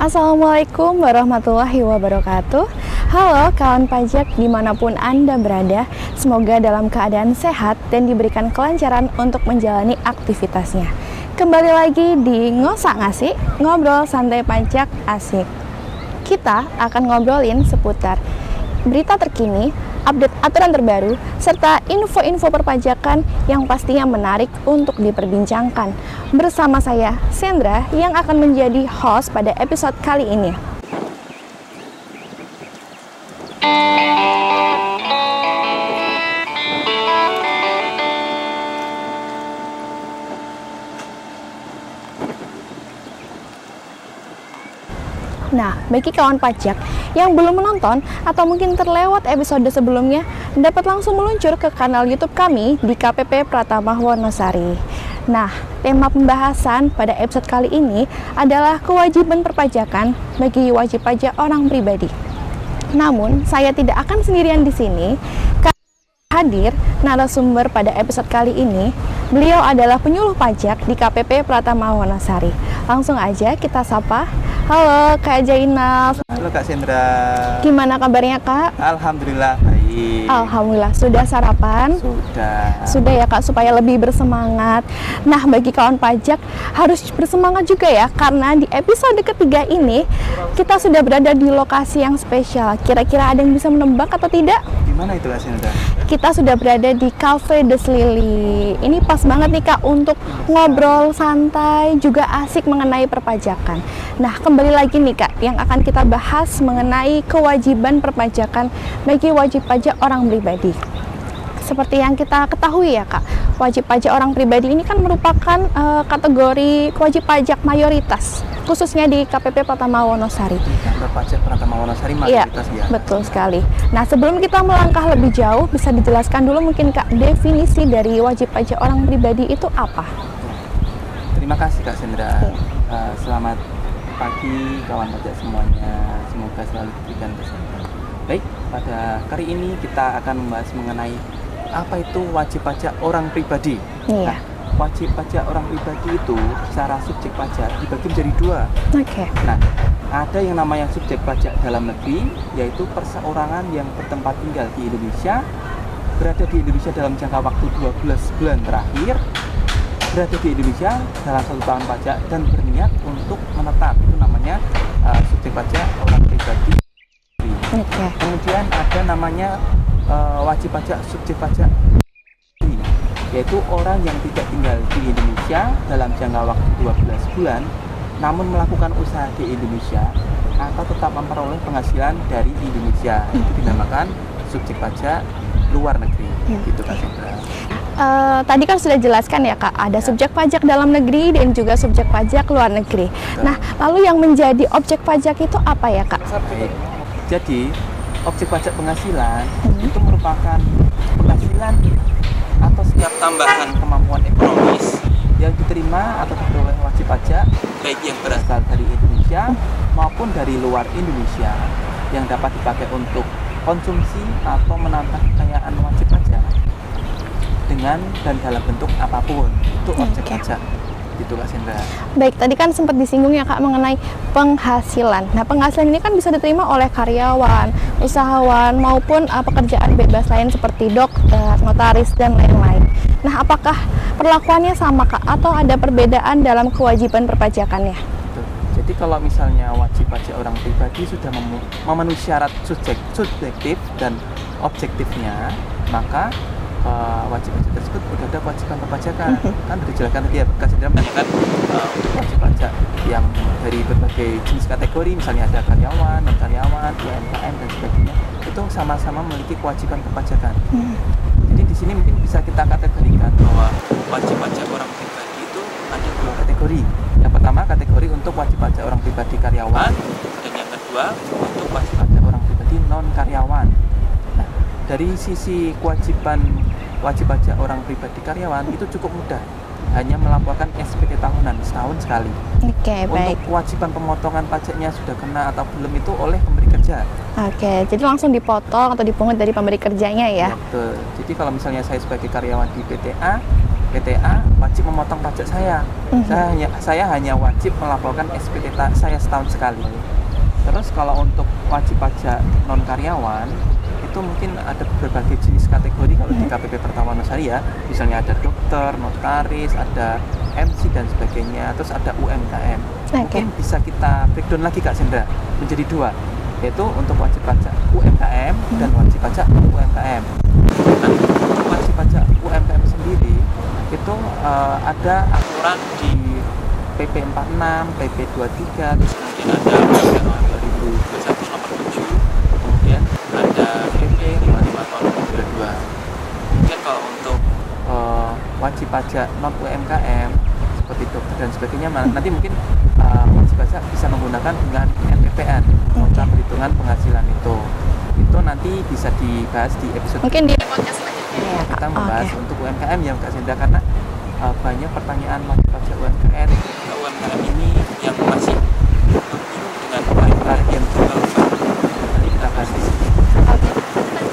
Assalamualaikum warahmatullahi wabarakatuh. Halo kawan pajak dimanapun Anda berada, semoga dalam keadaan sehat dan diberikan kelancaran untuk menjalani aktivitasnya. Kembali lagi di Ngosak Ngasih, ngobrol santai pajak asik. Kita akan ngobrolin seputar berita terkini, update aturan terbaru, serta info-info perpajakan yang pastinya menarik untuk diperbincangkan. Bersama saya, Sandra, yang akan menjadi host pada episode kali ini. Nah, bagi kawan pajak yang belum menonton atau mungkin terlewat episode sebelumnya, dapat langsung meluncur ke kanal YouTube kami di KPP Pratama Wonosari. Nah, tema pembahasan pada episode kali ini adalah kewajiban perpajakan bagi wajib pajak orang pribadi. Namun, saya tidak akan sendirian di sini. Hadir narasumber pada episode kali ini, beliau adalah penyuluh pajak di KPP Pratama Wonosari. Langsung aja kita sapa. Halo Kak Jainal. Halo Kak Sandra. Gimana kabarnya Kak? Alhamdulillah baik. Alhamdulillah. Sudah sarapan? Sudah ya Kak, supaya lebih bersemangat. Nah, bagi kawan pajak harus bersemangat juga ya, karena di episode ketiga ini kita sudah berada di lokasi yang spesial. Kira-kira ada yang bisa menebak atau tidak? Di mana itu Kak Sandra? Kita sudah berada di Cafe Des Lily. Ini pas banget nih Kak untuk ngobrol santai, juga asik mengenai perpajakan. Nah, kembali lagi nih Kak, yang akan kita bahas mengenai kewajiban perpajakan bagi wajib pajak orang pribadi. Seperti yang kita ketahui ya Kak, wajib pajak orang pribadi ini kan merupakan kategori wajib pajak mayoritas, khususnya di KPP Pratama Wonosari. Kantor pajak Pratama Wonosari mayoritas ya? Betul sekali. Nah, sebelum kita melangkah lebih jauh, bisa dijelaskan dulu mungkin Kak, definisi dari wajib pajak orang pribadi itu apa? Terima kasih Kak Sandra. Selamat pagi kawan pajak semuanya, semoga selalu diberikan kesehatan. Baik, pada kali ini kita akan membahas mengenai apa itu wajib pajak orang pribadi. Iya. Nah, wajib pajak orang pribadi itu secara subjek pajak dibagi menjadi dua. Oke. Nah, ada yang namanya subjek pajak dalam negeri, yaitu perseorangan yang bertempat tinggal di Indonesia, berada di Indonesia dalam jangka waktu 12 bulan terakhir, berada di Indonesia dalam 1 tahun pajak, dan berniat untuk menetap. Itu namanya subjek pajak orang pribadi. Okay. Kemudian ada namanya wajib pajak subjek pajak, yaitu orang yang tidak tinggal di Indonesia dalam jangka waktu 12 bulan namun melakukan usaha di Indonesia atau tetap memperoleh penghasilan dari Indonesia. Itu dinamakan subjek pajak luar negeri. Gitu Kak Sandra. Tadi kan sudah jelaskan ya Kak, ada subjek pajak dalam negeri dan juga subjek pajak luar negeri. Nah, lalu yang menjadi objek pajak itu apa ya Kak? Baik. Jadi, objek pajak penghasilan itu merupakan penghasilan atau setiap tambahan kemampuan ekonomis yang diterima atau diperoleh wajib pajak, baik yang berasal dari Indonesia maupun dari luar Indonesia, yang dapat dipakai untuk konsumsi atau menambah kekayaan wajib pajak dengan dan dalam bentuk apapun. Itu objek pajak. Gitu Kak Sandra. Baik, tadi kan sempat disinggung ya Kak mengenai penghasilan. Nah, penghasilan ini kan bisa diterima oleh karyawan, usahawan, maupun pekerjaan bebas lain seperti dokter, notaris, dan lain-lain. Nah, apakah perlakuannya sama Kak atau ada perbedaan dalam kewajiban perpajakannya? Betul. Jadi kalau misalnya wajib pajak orang pribadi sudah memenuhi syarat subjektif dan objektifnya, maka wajib pajak tersebut sudah ada kewajiban perpajakan. Kan sudah dijelaskan tadi ya, Kak Sandra menanyakan wajib pajak yang dari berbagai jenis kategori, misalnya ada karyawan, non karyawan, UMKM dan sebagainya, itu sama-sama memiliki kewajiban perpajakan. Jadi di sini mungkin bisa kita kategorikan bahwa wajib pajak orang pribadi itu ada 2 kategori. Yang pertama kategori untuk wajib pajak orang pribadi karyawan, dan yang kedua untuk wajib pajak orang pribadi non karyawan. Dari sisi kewajiban wajib pajak orang pribadi karyawan itu cukup mudah, hanya melaporkan SPT tahunan setahun sekali. Oke, baik. Untuk kewajiban pemotongan pajaknya sudah kena atau belum itu oleh pemberi kerja. Oke, jadi langsung dipotong atau dipungut dari pemberi kerjanya ya? Ya, betul. Jadi kalau misalnya saya sebagai karyawan di PT A, PTA wajib memotong pajak saya. Saya hanya wajib melaporkan SPT saya setahun sekali. Terus kalau untuk wajib pajak non karyawan itu mungkin ada berbagai jenis kategori kalau di KPP Pratama Wonosari ya. Misalnya ada dokter, notaris, ada MC dan sebagainya. Terus ada UMKM. Mungkin bisa kita breakdown lagi Kak Sendra menjadi dua, yaitu untuk wajib pajak UMKM dan wajib pajak UMKM. Nah, untuk wajib pajak UMKM sendiri itu ada aturan di PP 46, PP 23, terus kemudian ada Undang-Undang 2021 nomor 7, kemudian ada PP 55 tahun 2022. Kemudian kalau untuk wajib pajak non UMKM seperti dokter dan sebagainya, nanti mungkin wajib pajak bisa menggunakan dengan NPPN, nota perhitungan penghasilan itu nanti bisa dibahas di episode mungkin di podcast selanjutnya ya, kita membahas untuk UMKM ya Kak Sendra, karena banyak pertanyaan wajib pajak UMKM ini yang masih dengan tarif yang berubah. Nanti kita bahas di sini.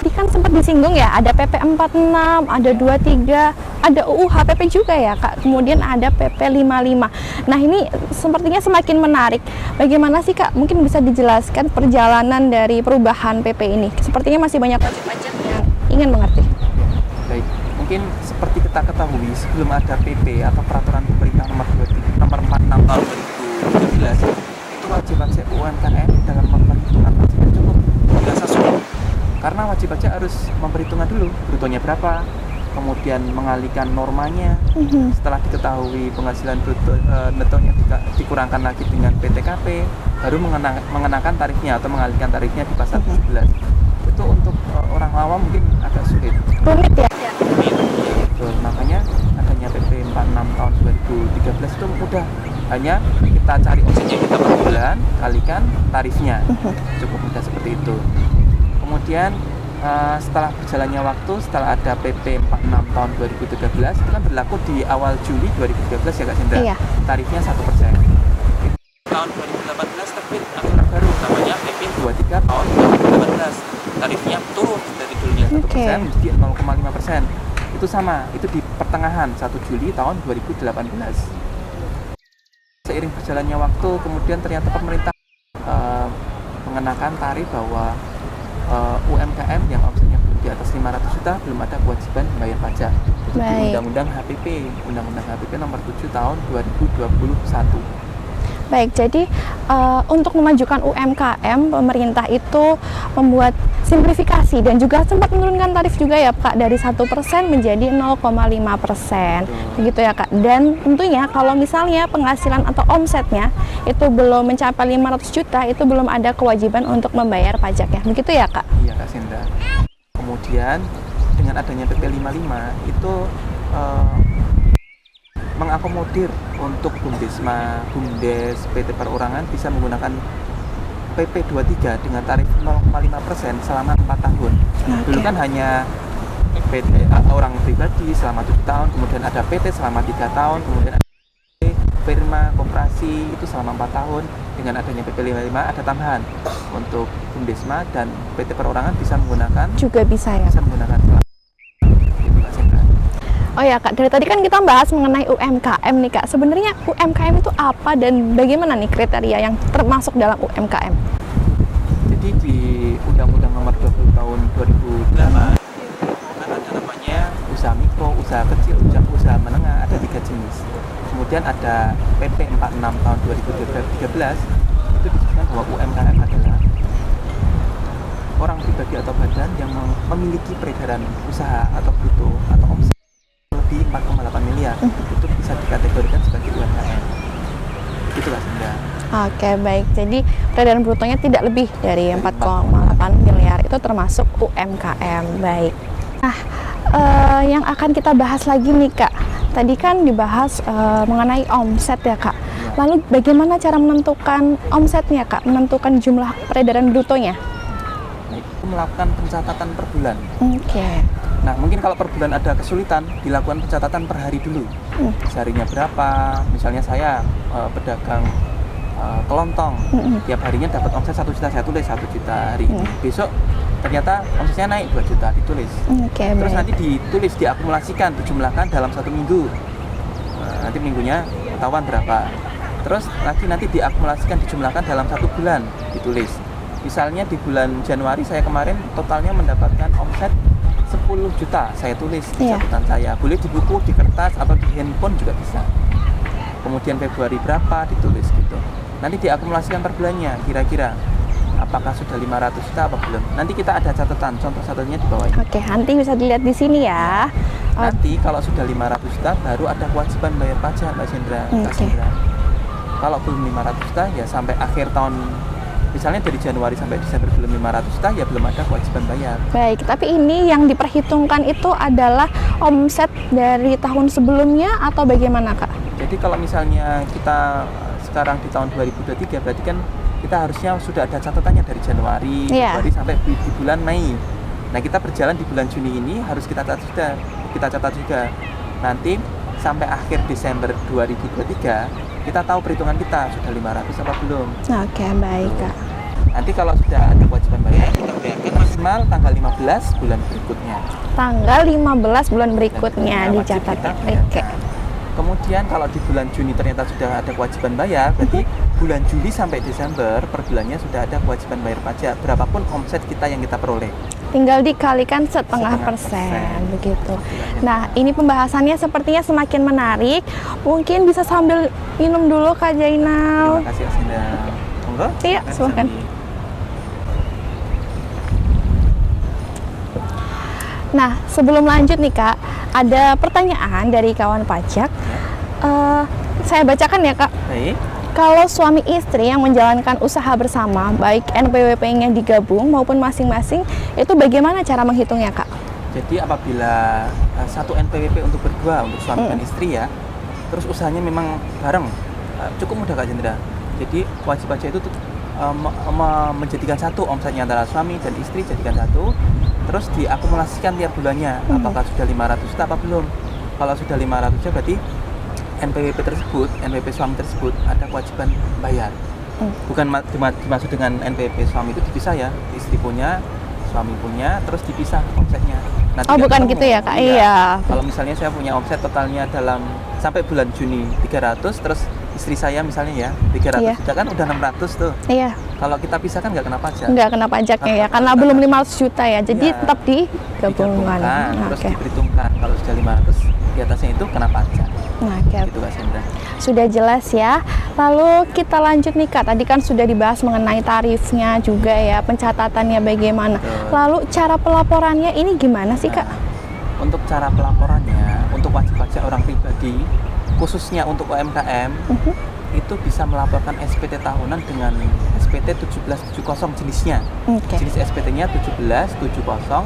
Tadi kan sempat disinggung ya, ada PP 46, ada 23, ada UU HPP juga ya Kak, kemudian ada PP 55. Nah ini sepertinya semakin menarik. Bagaimana sih Kak, mungkin bisa dijelaskan perjalanan dari perubahan PP ini? Sepertinya masih banyak wajib pajak yang ingin mengerti. Baik, mungkin seperti kita ketahui sebelum ada PP atau Peraturan Pemerintah nomor 46 tahun 2013 itu wajib pajak UMKM dalam memperhitungkan pajaknya cukup biasa sulit. Karena wajib pajak harus memperhitungkan dulu brutonya berapa, kemudian mengalihkan normanya. Setelah diketahui penghasilan bruto netonya dikurangkan lagi dengan PTKP, baru mengenakan tarifnya atau mengalihkan tarifnya di pasal 17. Itu untuk orang awam mungkin agak sulit. Rumit ya? Betul, makanya adanya PP 46 tahun 2013 itu mudah. Hanya kita cari omsetnya kita per bulan, kalikan tarifnya. Cukup mudah seperti itu. Kemudian setelah berjalannya waktu, setelah ada PP 46 tahun 2013 itu kan berlaku di awal Juli 2013 ya Kak Sindra. Iya. Tarifnya 1%. Tahun 2018 terbit aturan baru namanya PP 23 tahun 2018. Tarifnya turun dari dulunya 1% menjadi 0,5%. Itu sama, itu di pertengahan 1 Juli tahun 2018. Seiring berjalannya waktu, kemudian ternyata pemerintah mengenakan tarif bahwa UMKM yang omsetnya belum di atas 500 juta belum ada kewajiban membayar pajak. Itu di Undang-Undang HPP, Undang-Undang HPP nomor 7 tahun 2021. Baik, jadi untuk memajukan UMKM, pemerintah itu membuat simplifikasi dan juga sempat menurunkan tarif juga ya Kak, dari 1% menjadi 0,5%. Begitu ya Kak. Dan tentunya kalau misalnya penghasilan atau omsetnya itu belum mencapai 500 juta, itu belum ada kewajiban untuk membayar pajak ya. Begitu ya Kak? Iya Kak Sindra. Kemudian dengan adanya PP 55 itu mengakomodir untuk BUMDESMA, BUMDes, PT Perorangan bisa menggunakan PP 23 dengan tarif 0,5% selama 4 tahun. Dulu kan hanya PT orang pribadi selama 7 tahun, kemudian ada PT selama 3 tahun, kemudian ada firma, koperasi itu selama 4 tahun. Dengan adanya PP 55 ada tambahan untuk BUMDESMA dan PT Perorangan bisa menggunakan juga bisa ya. Bisa menggunakan selama itu Kak Sindra. Oh ya Kak, dari tadi kan kita bahas mengenai UMKM nih Kak. Sebenarnya UMKM itu apa dan bagaimana nih kriteria yang termasuk dalam UMKM? Jadi di Undang-Undang Nomor 20 Tahun 2008 ada namanya usaha mikro, usaha kecil, usaha menengah, ada 3 jenis. Kemudian ada PP 46 Tahun 2013 itu disebutkan bahwa UMKM adalah orang pribadi atau badan yang memiliki peredaran usaha atau bruto atau omset lebih 4,8 miliar itu bisa dikategorikan sebagai UMKM. Itulah Sindra. Oke, baik. Jadi peredaran brutonya tidak lebih dari 4,8 miliar itu termasuk UMKM. Baik. Nah, yang akan kita bahas lagi nih Kak. Tadi kan dibahas mengenai omset ya Kak. Lalu bagaimana cara menentukan omsetnya Kak? Menentukan jumlah peredaran brutonya? Melakukan pencatatan per bulan. Oke. Nah, mungkin kalau per bulan ada kesulitan, dilakukan pencatatan per hari dulu. Seharinya berapa? Misalnya saya pedagang kelontong, tiap harinya dapat omset 1 juta, saya tulis 1 juta hari ini. Besok ternyata omsetnya naik 2 juta, ditulis. Oke, Terus baik. nanti ditulis, diakumulasikan, dijumlahkan dalam 1 minggu. Nanti minggunya ketahuan berapa. Terus lagi nanti diakumulasikan, dijumlahkan dalam 1 bulan, ditulis. Misalnya di bulan Januari saya kemarin totalnya mendapatkan omset 10 juta, saya tulis di Iya. catatan saya. Boleh di buku, di kertas, atau di handphone juga bisa. Kemudian Februari berapa, ditulis gitu. Nanti diakumulasikan per bulannya, kira-kira apakah sudah 500 juta apa belum. Nanti kita ada catatan, contoh satunya di bawah ini. Oke, nanti bisa dilihat di sini ya. Nanti kalau sudah 500 juta baru ada kewajiban bayar pajak, Mbak Sindra. Kak Oke. Sindra. Kalau belum 500 juta ya sampai akhir tahun, misalnya dari Januari sampai Desember belum 500 juta ya belum ada kewajiban bayar. Baik, tapi ini yang diperhitungkan itu adalah omset dari tahun sebelumnya atau bagaimana, Kak? Jadi kalau misalnya kita sekarang di tahun 2023 berarti kan kita harusnya sudah ada catatannya dari Januari, Iya. Februari sampai di bulan Mei. Nah, kita berjalan di bulan Juni ini harus kita catat juga. Nanti sampai akhir Desember 2023 kita tahu perhitungan kita sudah 500 apa belum. Oke, baik, Kak. Nanti kalau sudah ada kewajiban bayar, kita bayarkan maksimal tanggal 15 bulan berikutnya. Tanggal 15 bulan berikutnya Dan wajib dicatat. kita Oke. bayarkan. Kemudian kalau di bulan Juni ternyata sudah ada kewajiban bayar, berarti bulan Juli sampai Desember per bulannya sudah ada kewajiban bayar pajak berapapun omset kita yang kita peroleh. Tinggal dikalikan setengah Setengah persen, persen. begitu. Nah, ini pembahasannya sepertinya semakin menarik. Mungkin bisa sambil minum dulu, Kak Jainal. Terima kasih Asinda. Monggo. Iya, silakan. Nah, sebelum lanjut nih, Kak, ada pertanyaan dari kawan pajak. Saya bacakan ya, Kak. Baik. Kalau suami istri yang menjalankan usaha bersama, baik NPWP-nya digabung maupun masing-masing, itu bagaimana cara menghitungnya, Kak? Jadi apabila satu NPWP untuk berdua, untuk suami dan istri ya, terus usahanya memang bareng, cukup mudah Kak Jendra. Jadi wajib pajak itu menjadikan satu omsetnya antara suami dan istri, jadikan satu, terus diakumulasikan tiap bulannya, apakah sudah 500 juta apa belum. Kalau sudah 500 juta berarti NPWP tersebut, NPWP suami tersebut ada kewajiban bayar. Bukan dimaksud dengan NPWP suami itu dipisah ya, istri punya, suami punya, terus dipisah omsetnya. Nanti Oh, nggak bukan ketemu. gitu ya, Kak? Iya. Kalau misalnya saya punya omset totalnya dalam sampai bulan Juni 300, terus istri saya misalnya ya 300 Iya. juta kan udah 600 tuh. Iya, Kalau kita pisah kan nggak kena pajak. nggak kena pajaknya ya, karena belum 500 juta ya, jadi Iya. tetap digabungkan. Terus Oke. diperhitungkan. Kalau sudah 500 di atasnya itu kena pajak. Nah, oke. Gitu Kak Sendra. Sudah jelas ya. Lalu kita lanjut nih, Kak. Tadi kan sudah dibahas mengenai tarifnya juga ya, pencatatannya bagaimana. Betul. Lalu cara pelaporannya ini gimana sih, Kak? Nah, untuk cara pelaporannya, untuk wajib pajak orang pribadi, khususnya untuk UMKM, itu bisa melaporkan SPT tahunan dengan SPT 1770 jenisnya. Oke. Jenis SPT-nya 1770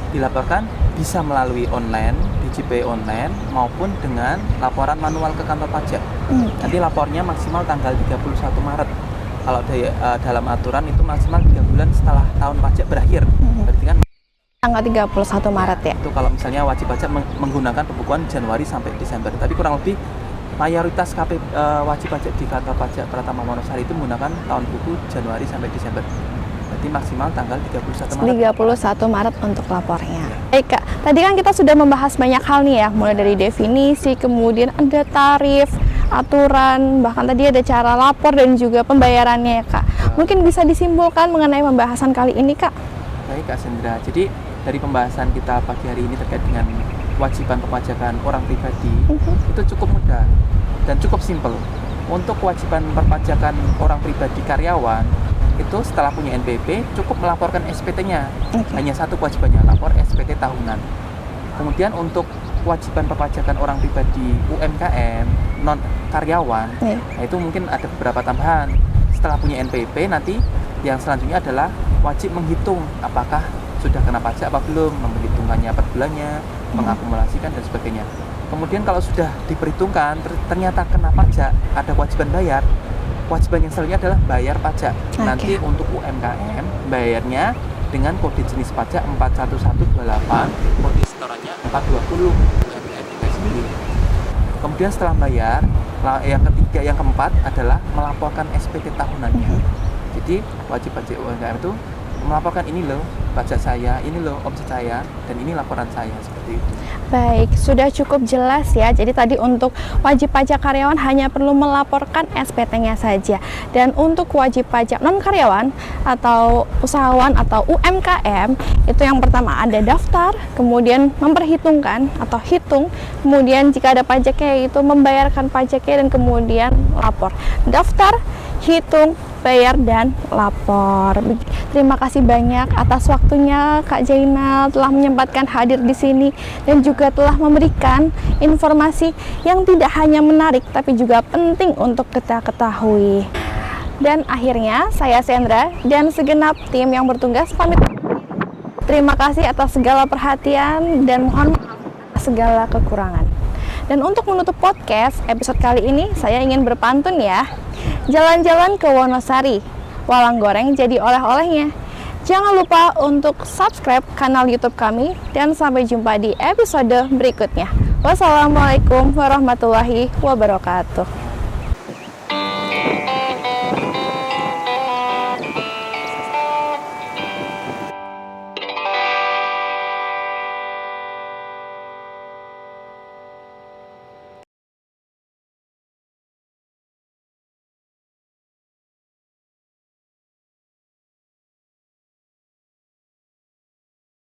dilaporkan bisa melalui online, DJP online maupun dengan laporan manual ke kantor pajak. Nanti lapornya maksimal tanggal 31 Maret. Kalau dalam aturan itu maksimal 3 bulan setelah tahun pajak berakhir. Berarti kan Tanggal 31 Maret ya. itu kalau misalnya wajib pajak menggunakan pembukuan Januari sampai Desember. Tapi kurang lebih mayoritas wajib pajak di kantor pajak Pratama Wonosari itu menggunakan tahun buku Januari sampai Desember. Berarti maksimal tanggal 31 Maret. 31 Maret untuk lapornya. Baik, Kak. Tadi kan kita sudah membahas banyak hal nih ya, mulai dari definisi, kemudian ada tarif, aturan, bahkan tadi ada cara lapor dan juga pembayarannya ya, Kak. Mungkin bisa disimpulkan mengenai pembahasan kali ini, Kak? Baik Kak Sendra. Jadi dari pembahasan kita pagi hari ini terkait dengan kewajiban perpajakan orang pribadi itu cukup mudah dan cukup simpel. Untuk kewajiban perpajakan orang pribadi karyawan itu setelah punya NPWP cukup melaporkan SPT-nya. Hanya satu kewajibannya, lapor SPT tahunan. Kemudian untuk kewajiban perpajakan orang pribadi UMKM non karyawan, nah itu mungkin ada beberapa tambahan. Setelah punya NPWP nanti yang selanjutnya adalah wajib menghitung apakah sudah kena pajak apa belum, memperhitungkannya per bulannya, mengakumulasikan dan sebagainya. Kemudian kalau sudah diperhitungkan ternyata kena pajak, ada kewajiban bayar, kewajiban yang selanjutnya adalah bayar pajak. Nanti untuk UMKM bayarnya dengan kode jenis pajak 41128, kode setorannya 420 UMKM sendiri. Kemudian setelah bayar, yang ketiga, yang keempat adalah melaporkan SPT tahunannya. Jadi wajib pajak UMKM itu melaporkan ini loh, pajak saya, ini loh omset saya, dan ini laporan saya, seperti itu. Baik, sudah cukup jelas ya. Jadi tadi untuk wajib pajak karyawan hanya perlu melaporkan SPT-nya saja. Dan untuk wajib pajak non-karyawan atau usahawan atau UMKM, itu yang pertama ada daftar, kemudian memperhitungkan atau hitung, kemudian jika ada pajaknya itu membayarkan pajaknya dan kemudian lapor. Daftar, hitung, bayar, dan lapor. Terima kasih banyak atas waktunya Kak Jainal telah menyempatkan hadir di sini dan juga telah memberikan informasi yang tidak hanya menarik tapi juga penting untuk kita ketahui. Dan akhirnya saya Sandra dan segenap tim yang bertugas pamit. Terima kasih atas segala perhatian dan mohon maaf atas segala kekurangan. Dan untuk menutup podcast episode kali ini saya ingin berpantun ya. Jalan-jalan ke Wonosari, walang goreng jadi oleh-olehnya. Jangan lupa untuk subscribe kanal YouTube kami dan sampai jumpa di episode berikutnya. Wassalamualaikum warahmatullahi wabarakatuh.